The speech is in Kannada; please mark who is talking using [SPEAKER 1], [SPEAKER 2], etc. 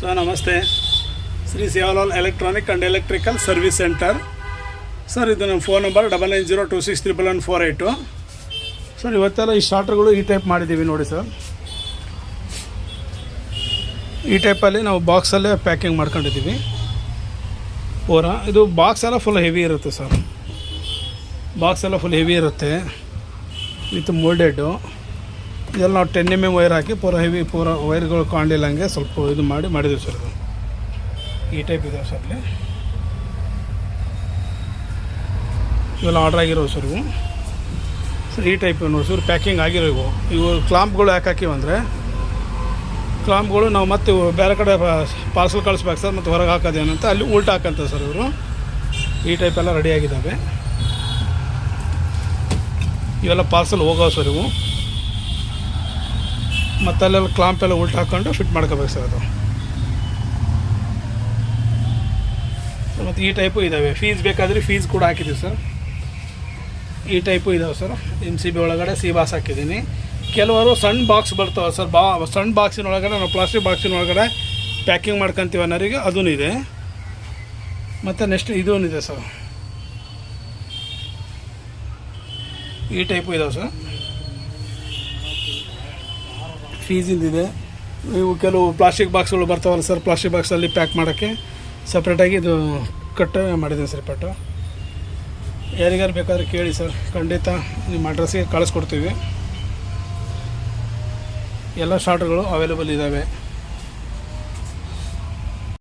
[SPEAKER 1] ಸರ್ ನಮಸ್ತೆ. Shri Sevalal electronic and electrical service centre. Sir ಇದು ನಮ್ಮ ಫೋನ್ ನಂಬರ್ 9902611482. ಸರ್ ಇವತ್ತೆಲ್ಲ ಈ ಸ್ಟಾರ್ಟರ್ಗಳು ಈ ಟೈಪ್ ಮಾಡಿದ್ದೀವಿ ನೋಡಿ ಸರ್. ಈ ಟೈಪಲ್ಲಿ ನಾವು ಬಾಕ್ಸಲ್ಲೇ ಪ್ಯಾಕಿಂಗ್ ಮಾಡ್ಕೊಂಡಿದ್ದೀವಿ ಪೂರಾ. ಇದು ಬಾಕ್ಸ್ ಎಲ್ಲ ಫುಲ್ ಹೆವಿ ಇರುತ್ತೆ ಸರ್. ಬಾಕ್ಸ್ ಎಲ್ಲ ಫುಲ್ ಹೆವಿ ಇರುತ್ತೆ ವಿತ್ ಮೋಲ್ಡೆಡ್ಡು. ಇದೆಲ್ಲ ನಾವು 10 mm ವೈರ್ ಹಾಕಿ ಪೂರ ಹೆವಿ ಪೂರ ವೈರ್ಗಳು ಕಾಣಲಿಲ್ಲಂಗೆ ಸ್ವಲ್ಪ ಇದು ಮಾಡಿದ್ದೀವಿ ಸರ್. ಇದು ಈ ಟೈಪ್ ಇದೆ ಸರ್. ಇಲ್ಲಿ ಇವೆಲ್ಲ ಆರ್ಡ್ರ್ ಆಗಿರೋ ಸರ್ ಇವು ಸರ್. ಈ ಟೈಪ್ ನೋಡಿ ಸರ್ ಪ್ಯಾಕಿಂಗ್ ಆಗಿರೋ ಇವು ಕ್ಲಾಂಪ್ಗಳು ಯಾಕೆ ಹಾಕಿವಂದರೆ, ಕ್ಲಾಂಪ್ಗಳು ನಾವು ಮತ್ತೆ ಬೇರೆ ಕಡೆ ಪಾರ್ಸಲ್ ಕಳಿಸ್ಬೇಕು ಸರ್, ಮತ್ತು ಹೊರಗೆ ಹಾಕೋದೇನಂತ ಅಲ್ಲಿ ಉಲ್ಟಾ ಹಾಕಂತ ಸರ್ ಇವರು. ಈ ಟೈಪ್ ಎಲ್ಲ ರೆಡಿ ಆಗಿದ್ದಾವೆ. ಇವೆಲ್ಲ ಪಾರ್ಸಲ್ ಹೋಗೋ ಸರ್ ಇವು. ಮತ್ತು ಅಲ್ಲೆಲ್ಲ ಕ್ಲಾಂಪ್ ಎಲ್ಲ ಉಲ್ಟಾ ಹಾಕ್ಕೊಂಡು ಫಿಟ್ ಮಾಡ್ಕೋಬೇಕು ಸರ್ ಅದು. ಮತ್ತು ಈ ಟೈಪು ಇದ್ದಾವೆ. ಫೀಸ್ ಬೇಕಾದರೆ ಫೀಸ್ ಕೂಡ ಹಾಕಿದ್ದೀವಿ ಸರ್. ಈ ಟೈಪು ಇದ್ದಾವೆ ಸರ್. MCB ಒಳಗಡೆ ಬಾಸ್ ಹಾಕಿದ್ದೀನಿ. ಕೆಲವರು ಸಣ್ಣ ಬಾಕ್ಸ್ ಬರ್ತಾವೆ ಸರ್. ಸಣ್ಣ ಬಾಕ್ಸಿನ ಒಳಗಡೆ ನಾವು ಪ್ಲಾಸ್ಟಿಕ್ ಬಾಕ್ಸಿನ ಒಳಗಡೆ ಪ್ಯಾಕಿಂಗ್ ಮಾಡ್ಕೊತೀವಿ ಅನ್ನೋರಿಗೆ ಅದೂ ಇದೆ. ಮತ್ತು ನೆಕ್ಸ್ಟ್ ಇದೂ ಇದೆ ಸರ್. ಈ ಟೈಪು ಇದಾವೆ ಸರ್. ಫೀಸಿಂದಿದೆ. ಇವು ಕೆಲವು ಪ್ಲಾಸ್ಟಿಕ್ ಬಾಕ್ಸ್ಗಳು ಬರ್ತಾವಲ್ಲ ಸರ್, ಪ್ಲಾಸ್ಟಿಕ್ ಬಾಕ್ಸಲ್ಲಿ ಪ್ಯಾಕ್ ಮಾಡೋಕ್ಕೆ ಸಪ್ರೇಟಾಗಿ ಇದು ಕಟ್ ಮಾಡಿದ್ದೀನಿ ಸರ್. ಪಟ್ಟು ಯಾರಿಗಾರು ಬೇಕಾದ್ರೆ ಕೇಳಿ ಸರ್, ಖಂಡಿತ ನಿಮ್ಮ ಅಡ್ರೆಸ್ಸಿಗೆ ಕಳಿಸ್ಕೊಡ್ತೀವಿ. ಎಲ್ಲ ಶಾರ್ಟ್ಗಳು ಅವೈಲೇಬಲ್ ಇದ್ದಾವೆ.